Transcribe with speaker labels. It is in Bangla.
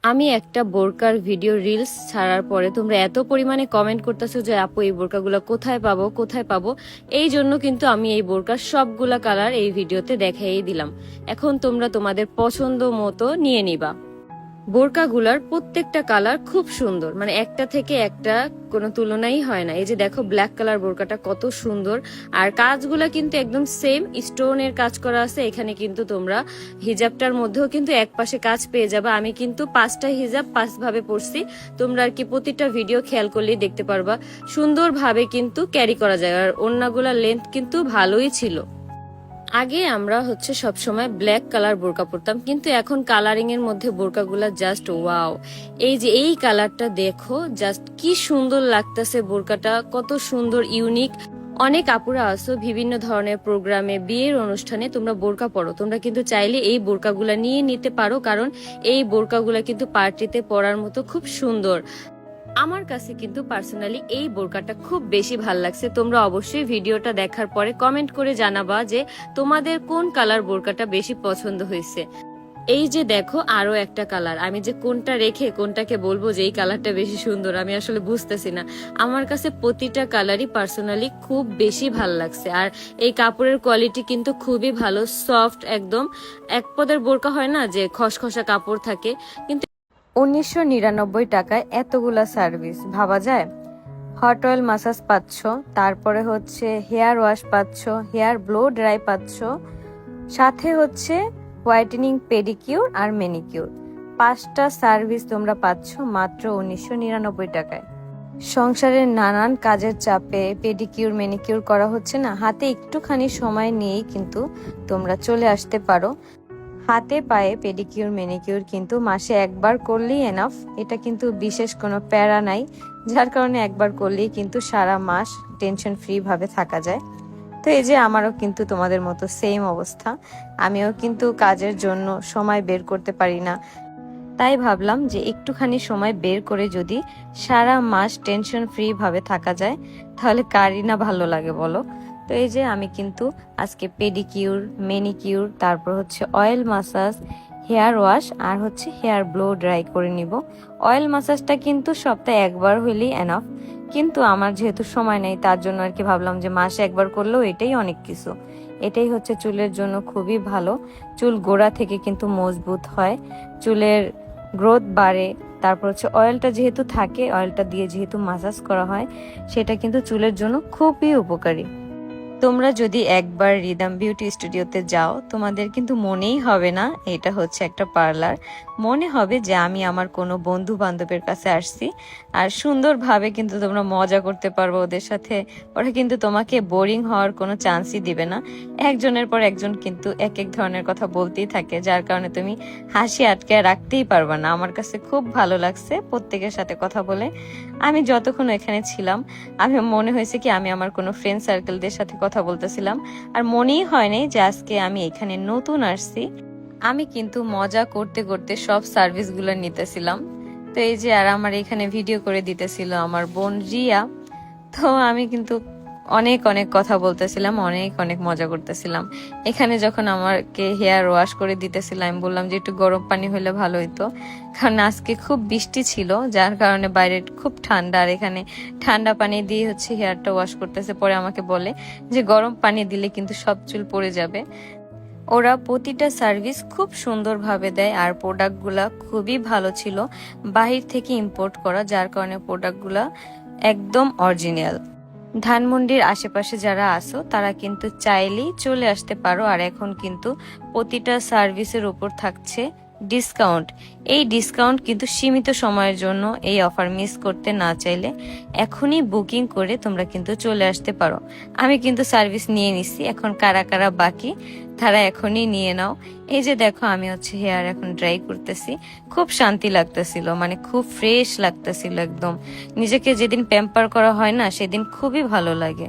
Speaker 1: আমি একটা বোরকার ভিডিও রিলস ছাড়ার পরে তোমরা এত পরিমাণে কমেন্ট করতেছো যে আপু এই বোরকাগুলো কোথায় পাবো। এই জন্য কিন্তু আমি এই বোরকার সবগুলা কালার এই ভিডিওতে দেখাই দিলাম। এখন তোমরা তোমাদের পছন্দ মতো নিয়ে নিবা। বোরকাগুলার প্রত্যেকটা কালার খুব সুন্দর, মানে একটা থেকে একটা কোনো তুলনাই হয় না। এই যে দেখো ব্ল্যাক কালার বোরকাটা কত সুন্দর, আর কাজগুলা কিন্তু একদম সেম স্টোনের কাজ করা আছে। এখানে কিন্তু তোমরা হিজাবটার মধ্যেও কিন্তু এক পাশে কাজ পেয়ে যাবে। আমি কিন্তু 5টা হিজাব 5 ভাবে পরছি, তোমরা আর কি প্রতিটা ভিডিও খেয়াল করলেই দেখতে পারবা। সুন্দরভাবে কিন্তু ক্যারি করা যায়, আর ওড়নাগুলার লেন্থ কিন্তু ভালোই ছিল। আগে আমরা সবসময় ব্ল্যাক কালার বোরকা পরতাম, কিন্তু এখন কালারিং এর মধ্যে বোরকাগুলা জাস্ট ওয়াও। এই যে এই কালারটা দেখো, জাস্ট কি সুন্দর লাগতেছে বোরকাটা, কত সুন্দর ইউনিক। অনেক আপুরা আছো বিভিন্ন ধরনের প্রোগ্রামে, বিয়ের অনুষ্ঠানে তোমরা বোরকা পরো, তোমরা কিন্তু চাইলে এই বোরকাগুলা নিয়ে নিতে পারো, কারণ এই বোরকাগুলা কিন্তু পার্টিতে পরার মতো খুব সুন্দর। আমার কাছে কিন্তু পার্সোনালি এই বোরকাটা খুব বেশি ভাল লাগছে। তোমরা অবশ্যই ভিডিওটা দেখার পরে কমেন্ট করে জানাবা যে তোমাদের কোন কালার বোরকাটা বেশি পছন্দ হয়েছে। এই যে দেখো আরো একটা কালার, আমি যে কোনটা রেখে কোনটাকে বলবো যে এই কালারটা বেশি সুন্দর আমি আসলে বুঝতেছি না। আমার কাছে প্রতিটা কালারই পার্সোনালি খুব বেশি ভাল লাগছে, আর এই কাপড়ের কোয়ালিটি কিন্তু খুবই ভালো, সফট একদম। এক পদের বোরকা হয় না যে খসখসা কাপড় থাকে, কিন্তু 1999 টাকায় এতগুলা সার্ভিস ভাবা যায়। হট অয়েল মাসাজ পাচ্ছ, তারপরে হেয়ার ওয়াশ পাচ্ছ, হেয়ার ব্লো ড্রাই পাচ্ছ, সাথে হোয়াইটেনিং পেডিকিউর আর ম্যানিকিউর। 5টা সার্ভিস তোমরা পাচ্ছ মাত্র 1999 টাকায়। সংসারের নানান কাজের চাপে পেডিকিউর ম্যানিকিউর করা হচ্ছে না, হাতে একটুখানি সময় নিয়েই কিন্তু তোমরা চলে আসতে পারো। হাতে পায়ে পেডিকিউর ম্যানিকিউর কিন্তু মাসে একবার করলেই এনাফ, এটা কিন্তু বিশেষ কোনো প্যারা নাই, যার কারণে একবার করলেই কিন্তু সারা মাস টেনশন ফ্রি ভাবে থাকা যায়। তো এই যে আমারও কিন্তু তোমাদের মতো সেম অবস্থা, আমিও কিন্তু কাজের জন্য সময় বের করতে পারি না, তাই ভাবলাম যে একটুখানি সময় বের করে যদি সারা মাস টেনশন ফ্রি ভাবে থাকা যায় তাহলে কারই না ভালো লাগে বলো। তো এই যে আমি কিন্তু আজকে পেডিকিউর ম্যানিকিউর, তারপর অয়েল মাসাজ, হেয়ার ওয়াশ আর হেয়ার ব্লো ড্রাই করে নিব। অয়েল মাসাজটা কিন্তু সপ্তাহে একবার হইলেই এনাফ, কিন্তু আমার যেহেতু সময় নেই তার জন্য আর কি ভাবলাম যে মাসে একবার করলেও এটাই অনেক কিছু। এটাই চুলের জন্য খুবই ভালো, চুল গোড়া থেকে কিন্তু মজবুত হয়, চুলের গ্রোথ বাড়ে। তারপর অয়েলটা যেহেতু থাকে, অয়েলটা দিয়ে যেহেতু মাসাজ করা হয়, সেটা কিন্তু চুলের জন্য খুবই উপকারী। তোমরা যদি একবার রিদম বিউটি স্টুডিওতে যাও, তোমাদের কিন্তু মনেই হবে না এটা একটা পার্লার। মনে হবে যে আমি আমার কোনো বন্ধু বান্ধবের কাছে আসছি, আর সুন্দরভাবে কিন্তু তোমরা মজা করতে পারবো ওদের সাথে। ওরা কিন্তু তোমাকে বোরিং হওয়ার কোনো চান্সই দিবে না। একজনের পর একজন কিন্তু এক এক ধরনের কথা বলতেই থাকে, যার কারণে তুমি হাসি আটকে রাখতেই পারবা না। আমার কাছে খুব ভালো লাগছে প্রত্যেকের সাথে কথা বলে। আমি যতক্ষণ এখানে ছিলাম, আমি মনে হয়েছে কি আমি আমার কোনো ফ্রেন্ড সার্কেলদের সাথে কথা বলতেছিলাম, আর মনেই হয়নি যে আজকে আমি এখানে নতুন আসছি। আমি কিন্তু মজা করতে করতে সব সার্ভিসগুলো নিতেছিলাম। তো এই যে আর আমার এখানে ভিডিও করে দিতেছিল আমার বোন রিয়া। তো আমি কিন্তু অনেক অনেক কথা বলতেছিলাম, অনেক অনেক মজা করতেছিলাম। এখানে যখন আমাকে হেয়ার ওয়াশ করে দিতেছিলাম, আমি বললাম যে একটু গরম পানি হলে ভালো হইতো, কারণ আজকে খুব বৃষ্টি ছিল, যার কারণে বাইরে খুব ঠান্ডা, আর এখানে ঠান্ডা পানি দিয়ে হেয়ারটা ওয়াশ করতেছে। পরে আমাকে বলে যে গরম পানি দিলে কিন্তু সব চুল পড়ে যাবে। ওরা প্রতিটা সার্ভিস খুব সুন্দরভাবে দেয়, আর প্রোডাক্টগুলা খুবই ভালো ছিল, বাহির থেকে ইম্পোর্ট করা, যার কারণে প্রোডাক্টগুলা একদম অরিজিনাল। ধানমন্ডির আশেপাশে যারা আসো তারা কিন্তু চাইলেই চলে আসতে পারো। আর এখন কিন্তু প্রতিটা সার্ভিসের উপর থাকছে ডিসকাউন্ট। এই ডিসকাউন্ট কিন্তু সীমিত সময়ের জন্য, এই অফার মিস করতে না চাইলে এখনই বুকিং করে তোমরা কিন্তু চলে আসতে পারো। আমি কিন্তু সার্ভিস নিয়ে নিছি, এখন কারা কারা বাকি তারা এখনই নিয়ে নাও। এই যে দেখো আমি হেয়ার এখন ড্রাই করতেছি, খুব শান্তি লাগতেছিল, মানে খুব ফ্রেশ লাগতেছিল একদম। নিজেকে যেদিন প্যাম্পার করা হয় না সেদিন খুবই ভালো লাগে।